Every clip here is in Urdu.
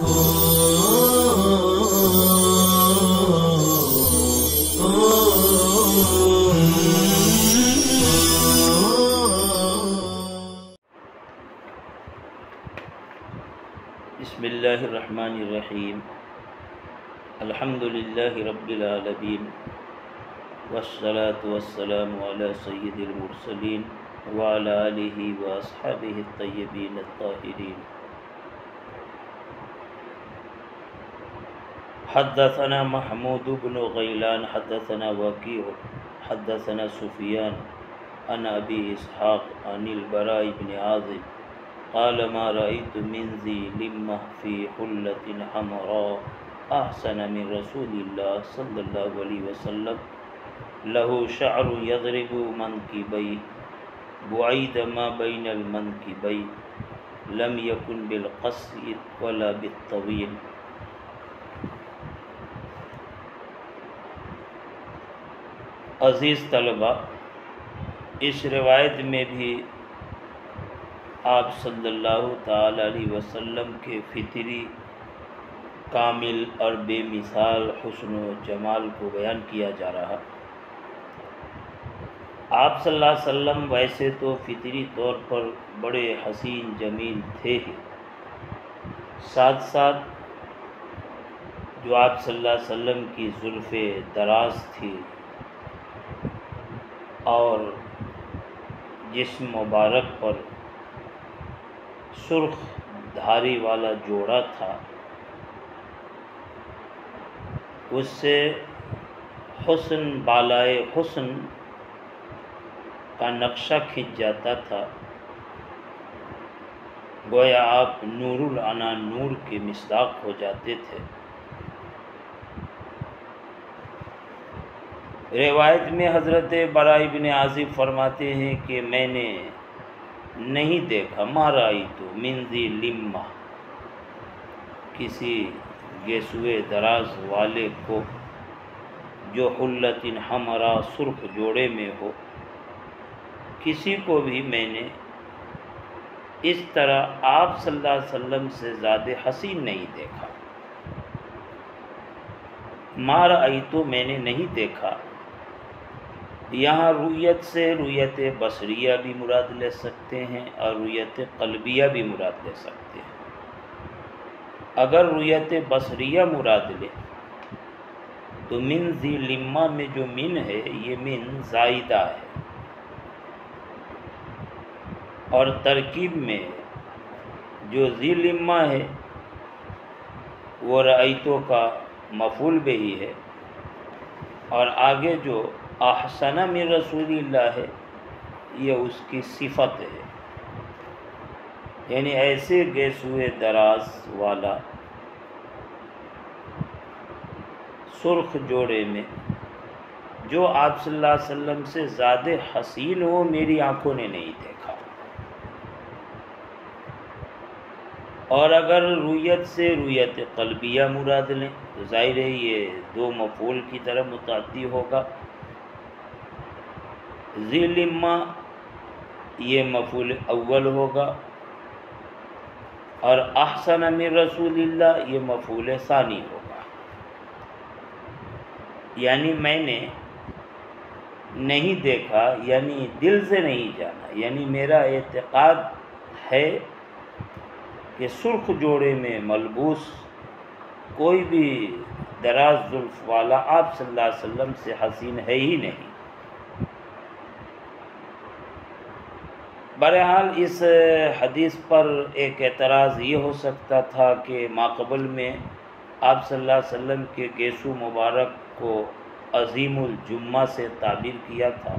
بسم اللہ الرحمن الرحیم الحمد للہ رب العالمین والصلاة والسلام علی سید المرسلین وعلی آلہ واصحابہ الطیبین الطاہرین۔ حدثنا محمود بن غیلان حدثنا وکیع حدثنا سفیان عن ابی اسحاق عن البراء بن عازب قال ما رأيت من ذي لمة في حلة حمراء أحسن من رسول الله صلى الله عليه وسلم له شعر يضرب منكبيه بعيد ما بين المنكبين لم يكن بالقصر ولا بالطويل۔ عزیز طلبہ، اس روایت میں بھی آپ صلی اللہ تعالی علیہ وسلم کے فطری کامل اور بے مثال حسن و جمال کو بیان کیا جا رہا۔ آپ صلی اللہ علیہ وسلم ویسے تو فطری طور پر بڑے حسین جمیل تھے ہی، ساتھ ساتھ جو آپ صلی اللہ علیہ وسلم کی زلف دراز تھی اور جسم مبارک پر سرخ دھاری والا جوڑا تھا، اس سے حسن بالائے حسن کا نقشہ کھنچ جاتا تھا، گویا آپ نور العنا نور کے مصداق ہو جاتے تھے۔ روایت میں حضرت براء بن عازب فرماتے ہیں کہ میں نے نہیں دیکھا ما رأیت من ذی لمہ، کسی گیسوئے دراز والے کو جو حلۃ حمراء سرخ جوڑے میں ہو، کسی کو بھی میں نے اس طرح آپ صلی اللہ علیہ وسلم سے زیادہ حسین نہیں دیکھا۔ ما رأیت میں نے نہیں دیکھا، یہاں رؤیت سے رؤیت بصریہ بھی مراد لے سکتے ہیں اور رؤیت قلبیہ بھی مراد لے سکتے ہیں۔ اگر رؤیت بصریہ مراد لے تو من ذی لمہ میں جو من ہے یہ من زائدہ ہے، اور ترکیب میں جو ذی لمہ ہے وہ رأیتو کا مفعول بہ ہے، اور آگے جو احسن من رسول اللہ ہے یہ اس کی صفت ہے، یعنی ایسے گیسوئے دراز والا سرخ جوڑے میں جو آپ صلی اللہ علیہ وسلم سے زیادہ حسین ہو میری آنکھوں نے نہیں دیکھا۔ اور اگر رؤیت سے رؤیت قلبیہ مراد لیں تو ظاہر ہے یہ دو مفعول کی طرح متعدی ہوگا۔ ذی لمہ یہ مفعول اول ہوگا اور احسن من رسول اللہ یہ مفعول ثانی ہوگا، یعنی میں نے نہیں دیکھا یعنی دل سے نہیں جانا، یعنی میرا اعتقاد ہے کہ سرخ جوڑے میں ملبوس کوئی بھی دراز زلف والا آپ صلی اللہ علیہ وسلم سے حسین ہے ہی نہیں۔ بہرحال اس حدیث پر ایک اعتراض یہ ہو سکتا تھا کہ ماقبل میں آپ صلی اللہ علیہ وسلم کے گیسو مبارک کو عظیم الجمہ سے تعبیر کیا تھا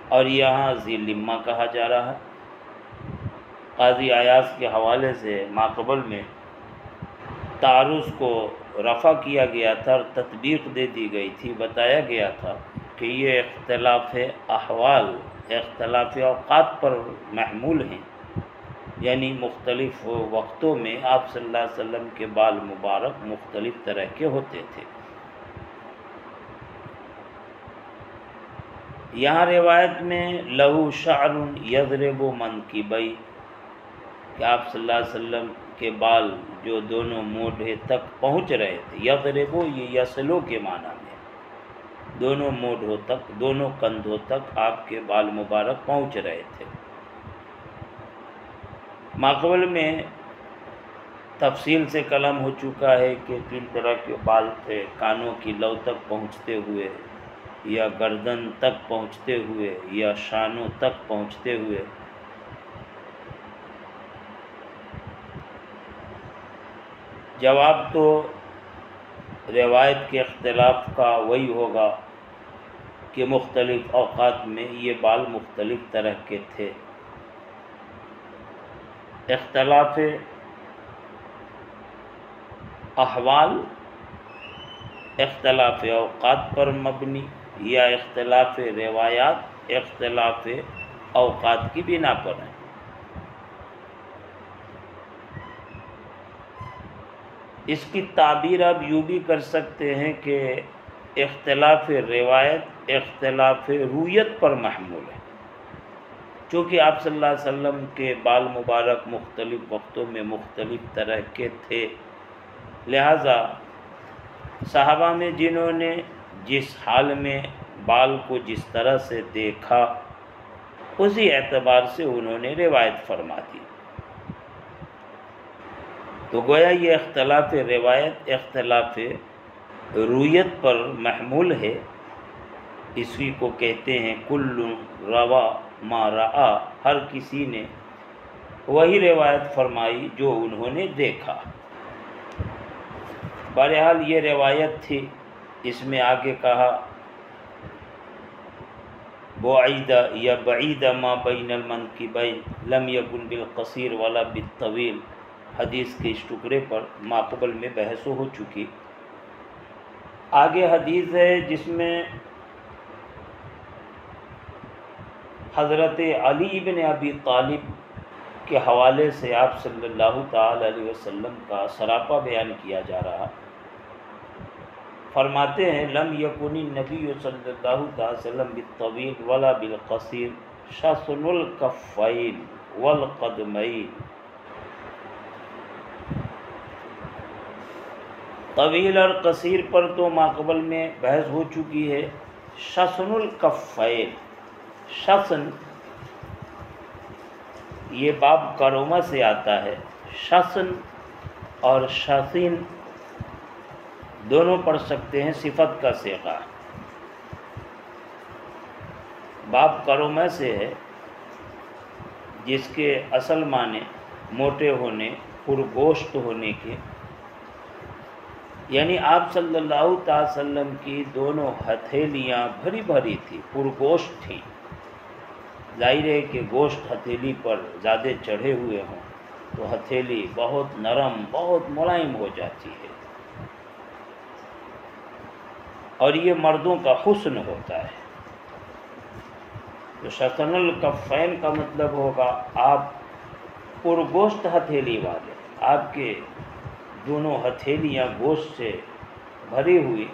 اور یہاں ذی لمہ کہا جا رہا ہے۔ قاضی عیاض کے حوالے سے ماقبل میں تعارض کو رفع کیا گیا تھا اور تطبیق دے دی گئی تھی، بتایا گیا تھا کہ یہ اختلاف احوال اختلاف اوقات پر محمول ہیں، یعنی مختلف وقتوں میں آپ صلی اللہ علیہ وسلم کے بال مبارک مختلف طرح کے ہوتے تھے۔ یہاں روایت میں لہو شعر یضرب منکبیہ کہ آپ صلی اللہ علیہ وسلم کے بال جو دونوں موڈھے تک پہنچ رہے تھے، یضربو یہ یسلو کے معنی میں، دونوں موڈھوں تک، دونوں کندھوں تک آپ کے بال مبارک پہنچ رہے تھے۔ ماقبل میں تفصیل سے کلام ہو چکا ہے کہ کن طرح کے بال تھے، کانوں کی لو تک پہنچتے ہوئے، یا گردن تک پہنچتے ہوئے، یا شانوں تک پہنچتے ہوئے۔ جواب تو روایت کے اختلاف کا وہی ہوگا کہ مختلف اوقات میں یہ بال مختلف طرح کے تھے۔ اختلاف احوال اختلاف اوقات پر مبنی، یا اختلاف روایات اختلاف اوقات کی بنا پر ہیں۔ اس کی تعبیر آپ یوں بھی کر سکتے ہیں کہ اختلاف روایت اختلاف رویت پر محمول ہے، چونکہ آپ صلی اللہ علیہ وسلم کے بال مبارک مختلف وقتوں میں مختلف طرح کے تھے، لہذا صحابہ میں جنہوں نے جس حال میں بال کو جس طرح سے دیکھا، اسی اعتبار سے انہوں نے روایت فرما دی۔ تو گویا یہ اختلاف روایت اختلاف رویت پر محمول ہے۔ اسی کو کہتے ہیں کل روا ما رآ، ہر کسی نے وہی روایت فرمائی جو انہوں نے دیکھا۔ بہرحال یہ روایت تھی، اس میں آگے کہا بعید یا بعید ما بین المنکبین لم یکن بالقصیر ولا بالطویل، حدیث کے اس ٹکڑے پر ماقبل میں بحث ہو چکی۔ آگے حدیث ہے جس میں حضرت علی بن ابی طالب کے حوالے سے آپ صلی اللہ تعالی علیہ وسلم کا سراپا بیان کیا جا رہا۔ فرماتے ہیں لم یکن النبی صلی اللہ تعالی وسلم بالطویل ولا بالقصیر شسن الکفین والقدمین۔ طویل اور قصیر پر تو ماقبل میں بحث ہو چکی ہے۔ شسن الکفین، شسن یہ باب کرومہ سے آتا ہے، شسن اور شسین دونوں پڑھ سکتے ہیں، صفت کا صیغہ۔ باب کرومہ سے ہے جس کے اصل معنی موٹے ہونے، پرگوشت ہونے کے، یعنی آپ صلی اللہ تعالی وسلم کی دونوں ہتھیلیاں بھری بھری تھی، پرگوشت تھی۔ ظاہر ہے کہ گوشت ہتھیلی پر زیادہ چڑھے ہوئے ہوں تو ہتھیلی بہت نرم، بہت ملائم ہو جاتی ہے، اور یہ مردوں کا حسن ہوتا ہے۔ تو شسن الکفین کا مطلب ہوگا آپ پرگوشت ہتھیلی والے، آپ کے دونوں ہتھیلیاں گوشت سے بھری ہوئی،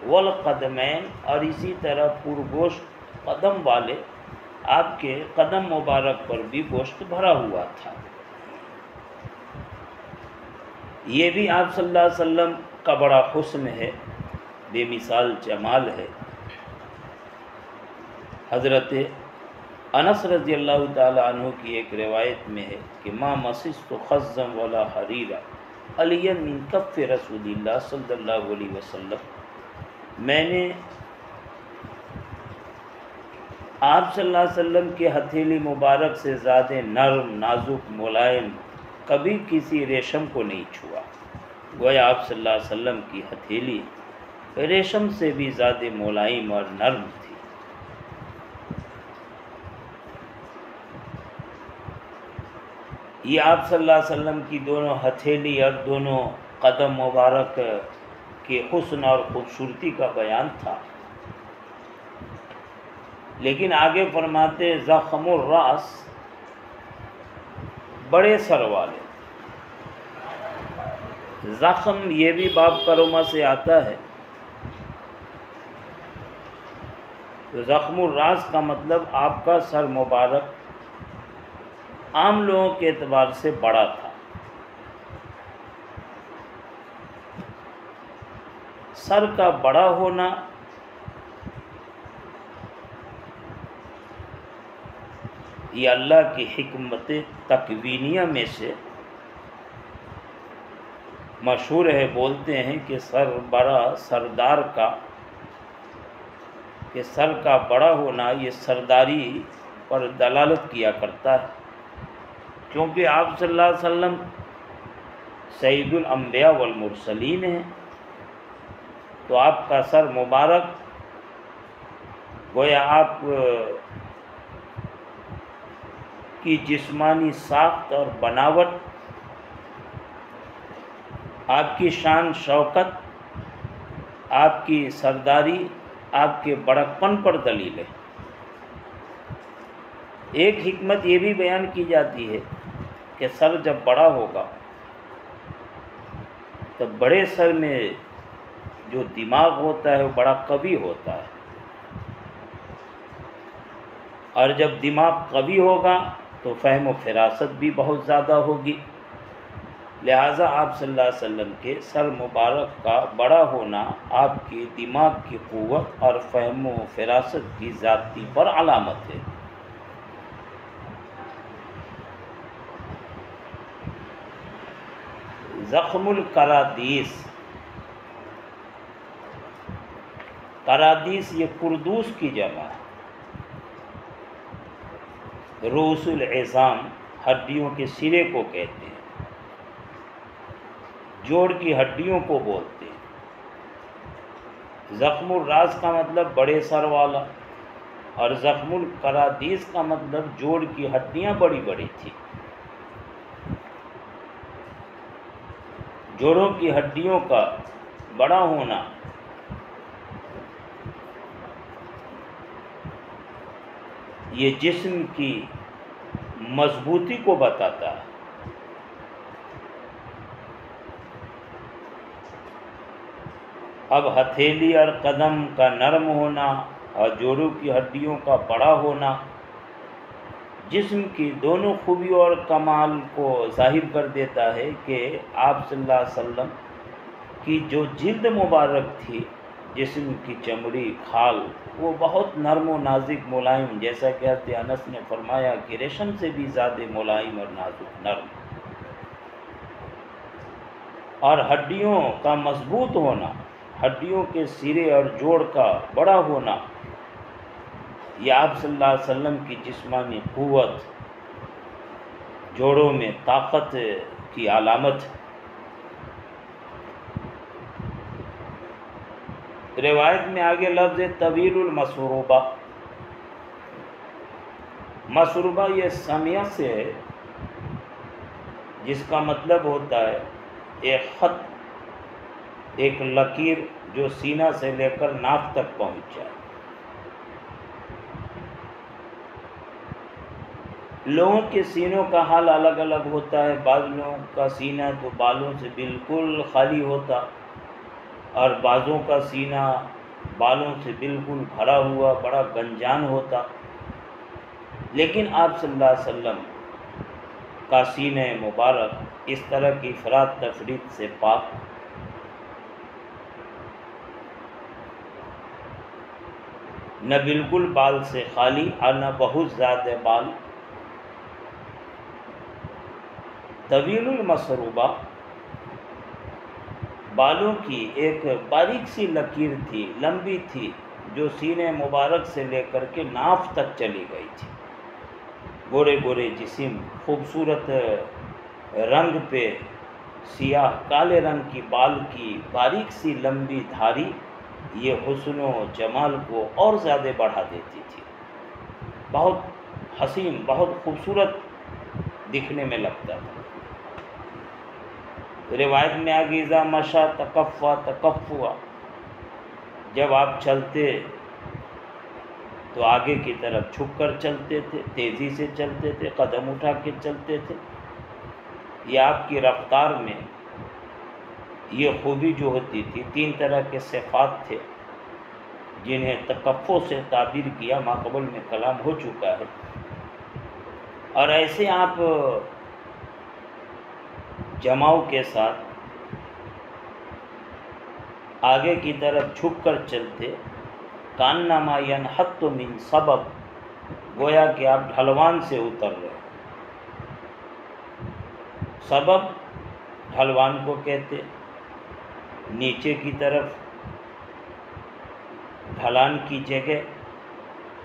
والقدمین اور اسی طرح پرگوشت قدم والے، آپ کے قدم مبارک پر بھی گوشت بھرا ہوا تھا۔ یہ بھی آپ صلی اللہ علیہ وسلم کا بڑا حسن ہے، بے مثال جمال ہے۔ حضرت انس رضی اللہ تعالی عنہ کی ایک روایت میں ہے کہ ما مسست خزا ولا حریرا علیا من کف رسول اللہ صلی اللہ علیہ وسلم، میں نے آپ صلی اللہ علیہ وسلم کے ہتھیلی مبارک سے زیادہ نرم، نازک، ملائم کبھی کسی ریشم کو نہیں چھوا۔ گویا آپ صلی اللہ علیہ وسلم کی ہتھیلی ریشم سے بھی زیادہ ملائم اور نرم تھی۔ یہ آپ صلی اللہ علیہ وسلم کی دونوں ہتھیلی اور دونوں قدم مبارک کے حسن اور خوبصورتی کا بیان تھا۔ لیکن آگے فرماتے زخم الراس، بڑے سر والے۔ زخم یہ بھی باب کرومہ سے آتا ہے۔ تو زخم الراس کا مطلب آپ کا سر مبارک عام لوگوں کے اعتبار سے بڑا تھا، سر کا بڑا ہونا یہ اللہ کی حکمت تکوینیہ میں سے مشہور ہے. بولتے ہیں کہ سر بڑا سردار کا، کہ سر کا بڑا ہونا یہ سرداری پر دلالت کیا کرتا ہے، کیونکہ آپ صلی اللہ علیہ وسلم سید الانبیاء والمرسلین ہیں. تو آپ کا سر مبارک گویا آپ کی جسمانی ساخت اور بناوٹ، آپ کی شان شوکت، آپ کی سرداری، آپ کے بڑکپن پر دلیل ہے. ایک حکمت یہ بھی بیان کی جاتی ہے کہ سر جب بڑا ہوگا تو بڑے سر میں جو دماغ ہوتا ہے وہ بڑا قوی ہوتا ہے، اور جب دماغ قوی ہوگا تو فہم و فراست بھی بہت زیادہ ہوگی. لہٰذا آپ صلی اللہ علیہ وسلم کے سر مبارک کا بڑا ہونا آپ کی دماغ کی قوت اور فہم و فراست کی زیادتی پر علامت ہے. زخم القرادیس، قرادیس یہ کردوس کی جمع ہے. رؤوس العظام ہڈیوں کے سرے کو کہتے ہیں، جوڑ کی ہڈیوں کو بولتے ہیں. زخم الراس کا مطلب بڑے سر والا، اور زخم القرادیس کا مطلب جوڑ کی ہڈیاں بڑی بڑی تھیں. جوڑوں کی ہڈیوں کا بڑا ہونا یہ جسم کی مضبوطی کو بتاتا ہے. اب ہتھیلی اور قدم کا نرم ہونا اور جوڑوں کی ہڈیوں کا بڑا ہونا جسم کی دونوں خوبیوں اور کمال کو ظاہر کر دیتا ہے کہ آپ صلی اللہ علیہ وسلم کی جو جلد مبارک تھی، جسم کی چمڑی کھال وہ بہت نرم و نازک ملائم، جیسا کہ حضرت انس نے فرمایا کہ ریشم سے بھی زیادہ ملائم اور نازک نرم. اور ہڈیوں کا مضبوط ہونا، ہڈیوں کے سرے اور جوڑ کا بڑا ہونا یہ آپ صلی اللہ علیہ وسلم کی جسمانی قوت، جوڑوں میں طاقت کی علامت. روایت میں آگے لفظ طویل المسروبہ، مسروبہ یہ سمیہ سے ہے جس کا مطلب ہوتا ہے ایک خط، ایک لکیر جو سینہ سے لے کر ناف تک پہنچ جائے. لوگوں کے سینوں کا حال الگ الگ ہوتا ہے. بعض لوگوں کا سینہ تو بالوں سے بالکل خالی ہوتا، اور بعضوں کا سینہ بالوں سے بالکل بھرا ہوا بڑا گنجان ہوتا. لیکن آپ صلی اللہ علیہ وسلم کا سینہ مبارک اس طرح کی افراط تفریط سے پاک، نہ بالکل بال سے خالی اور نہ بہت زیادہ بال. طویل المسروبہ بالوں کی ایک باریک سی لکیر تھی، لمبی تھی، جو سینے مبارک سے لے کر کے ناف تک چلی گئی تھی. گورے گورے جسم، خوبصورت رنگ پہ سیاہ کالے رنگ کی بال کی باریک سی لمبی دھاری یہ حسن و جمال کو اور زیادہ بڑھا دیتی تھی. بہت حسین، بہت خوبصورت دکھنے میں لگتا تھا. روایت میں آگے اذا مشا تکفا تکفوا، جب آپ چلتے تو آگے کی طرف جھک کر چلتے تھے، تیزی سے چلتے تھے، قدم اٹھا کے چلتے تھے. یہ آپ کی رفتار میں یہ خوبی جو ہوتی تھی، تین طرح کے صفات تھے جنہیں تکفو سے تعبیر کیا، ماقبل میں کلام ہو چکا ہے. اور ایسے آپ جماؤ کے ساتھ آگے کی طرف جھک کر چلتے، کانما ینحط من سبب، گویا کہ آپ ڈھلوان سے اتر رہے. سبب ڈھلوان کو کہتے، نیچے کی طرف ڈھلان کی جگہ.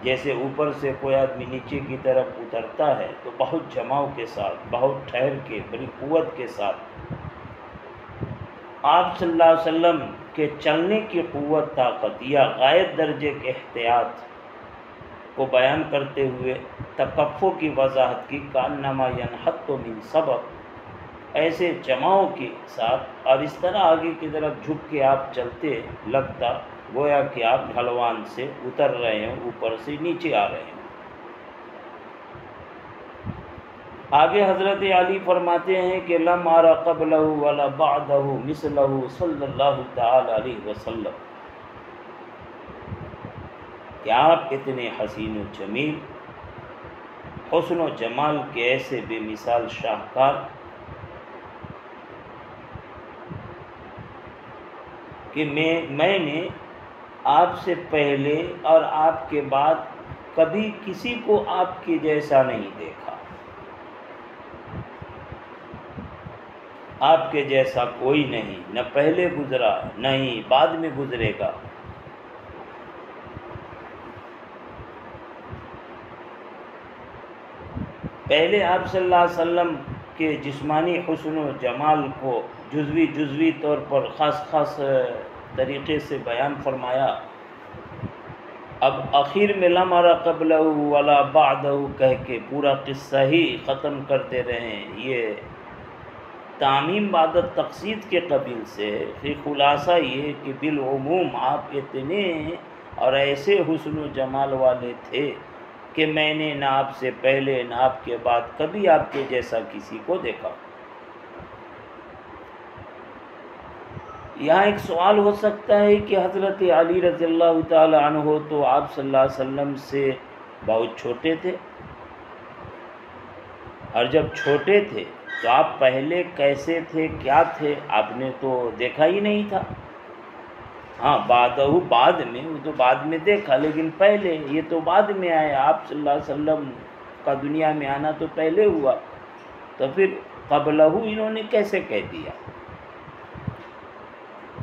جیسے اوپر سے کوئی آدمی نیچے کی طرف اترتا ہے تو بہت جماؤ کے ساتھ، بہت ٹھہر کے، بڑی قوت کے ساتھ. آپ صلی اللہ علیہ وسلم کے چلنے کی قوت، طاقت یا غائب درجے کے احتیاط کو بیان کرتے ہوئے تکفّف کی وضاحت کی. کانما ینحط من سبب، ایسے جماؤ کے ساتھ اور اس طرح آگے کی طرف جھک کے آپ چلتے، لگتا گویا کہ آپ ڈھلوان سے اتر رہے ہیں، اوپر سے نیچے آ رہے ہیں. آگے حضرت علی فرماتے ہیں کہ لم ارى قبلہ ولا بعدہ مثلہ صلی اللہ تعالی علیہ وسلم، کہ آپ اتنے حسین و جمیل، حسن و جمال کے ایسے بے مثال شاہکار کہ میں نے آپ سے پہلے اور آپ کے بعد کبھی کسی کو آپ کے جیسا نہیں دیکھا. آپ کے جیسا کوئی نہیں، نہ پہلے گزرا نہ ہی بعد میں گزرے گا. پہلے آپ صلی اللہ علیہ وسلم کے جسمانی حسن و جمال کو جزوی طور پر خاص طریقے سے بیان فرمایا. اب آخر میں لم ارى قبلہ ولا بعدہ کہہ کے پورا قصہ ہی ختم کرتے رہیں. یہ تعمیم بعد تقصید کے قبیل سے پھر خلاصہ یہ کہ بالعموم آپ اتنے اور ایسے حسن و جمال والے تھے کہ میں نے نہ آپ سے پہلے نہ آپ کے بعد کبھی آپ کے جیسا کسی کو دیکھا. یہاں ایک سوال ہو سکتا ہے کہ حضرت علی رضی اللہ تعالی عنہ تو آپ صلی اللہ علیہ وسلم سے بہت چھوٹے تھے، اور جب چھوٹے تھے تو آپ پہلے کیسے تھے، کیا تھے، آپ نے تو دیکھا ہی نہیں تھا. ہاں بعد میں، وہ تو بعد میں دیکھا، لیکن پہلے یہ تو بعد میں آئے. آپ صلی اللہ علیہ وسلم کا دنیا میں آنا تو پہلے ہوا، تو پھر قبلہ انہوں نے کیسے کہہ دیا؟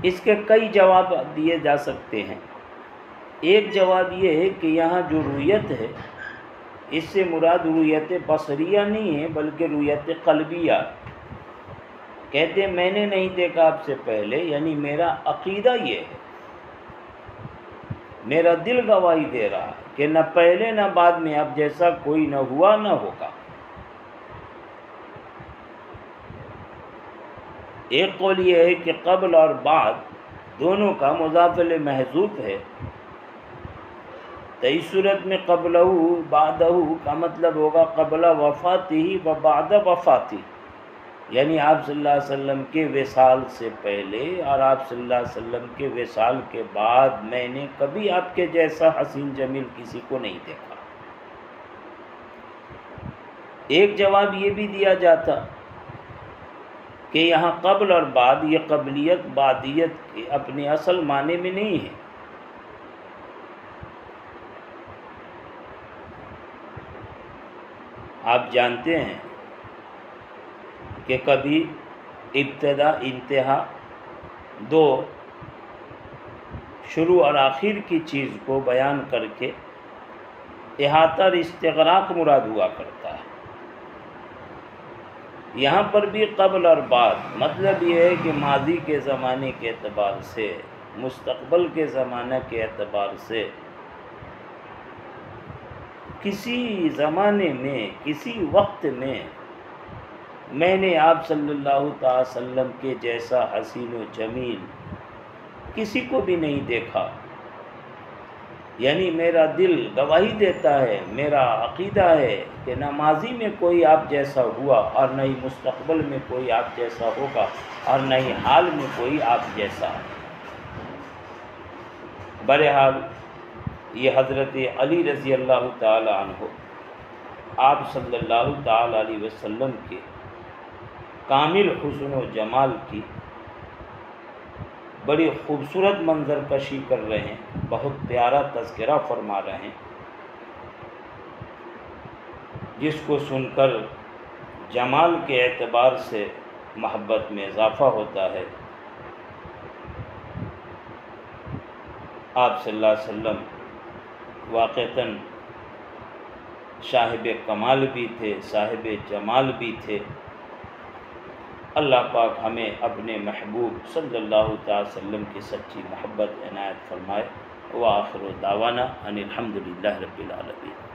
اس کے کئی جواب دیے جا سکتے ہیں. ایک جواب یہ ہے کہ یہاں جو رؤیت ہے اس سے مراد رؤیت بصریہ نہیں ہے بلکہ رؤیت قلبیہ. کہتے ہیں میں نے نہیں دیکھا آپ سے پہلے، یعنی میرا عقیدہ یہ ہے، میرا دل گواہی دے رہا کہ نہ پہلے نہ بعد میں اب جیسا کوئی نہ ہوا نہ ہوگا. ایک قول یہ ہے کہ قبل اور بعد دونوں کا مضاف الیہ محذوف ہے، تو اس صورت میں قبلہ بعدہ کا مطلب ہوگا قبل وفاتہ و بعد وفاتہ، یعنی آپ صلی اللہ علیہ وسلم کے وصال سے پہلے اور آپ صلی اللہ علیہ وسلم کے وصال کے بعد میں نے کبھی آپ کے جیسا حسین جمیل کسی کو نہیں دیکھا. ایک جواب یہ بھی دیا جاتا کہ یہاں قبل اور بعد یہ قبلیت بعدیت کے اپنے اصل معنی میں نہیں ہے. آپ جانتے ہیں کہ کبھی ابتدا انتہا، دو شروع اور آخر کی چیز کو بیان کر کے احاطہ اور استغراق مراد ہوا کرتا ہے. یہاں پر بھی قبل اور بعد مطلب یہ ہے کہ ماضی کے زمانے کے اعتبار سے، مستقبل کے زمانہ کے اعتبار سے، کسی زمانے میں، کسی وقت میں نے آپ صلی اللہ تعالی وسلم کے جیسا حسین و جمیل کسی کو بھی نہیں دیکھا. یعنی میرا دل گواہی دیتا ہے، میرا عقیدہ ہے کہ نہ ماضی میں کوئی آپ جیسا ہوا اور نہ ہی مستقبل میں کوئی آپ جیسا ہوگا اور نہ ہی حال میں کوئی آپ جیسا ہے. بہرحال یہ حضرت علی رضی اللہ تعالی عنہ آپ صلی اللہ تعالی علیہ وسلم کے کامل حسن و جمال کی بڑی خوبصورت منظر کشی کر رہے ہیں، بہت پیارا تذکرہ فرما رہے ہیں، جس کو سن کر جمال کے اعتبار سے محبت میں اضافہ ہوتا ہے۔ آپ صلی اللہ علیہ وسلم واقعتاً صاحب کمال بھی تھے، صاحب جمال بھی تھے۔ اللہ پاک ہمیں اپنے محبوب صلی اللہ تعالی وسلم کی سچی محبت عنایت فرمائے۔ وآخر دعوانا ان الحمد للہ رب العالمین۔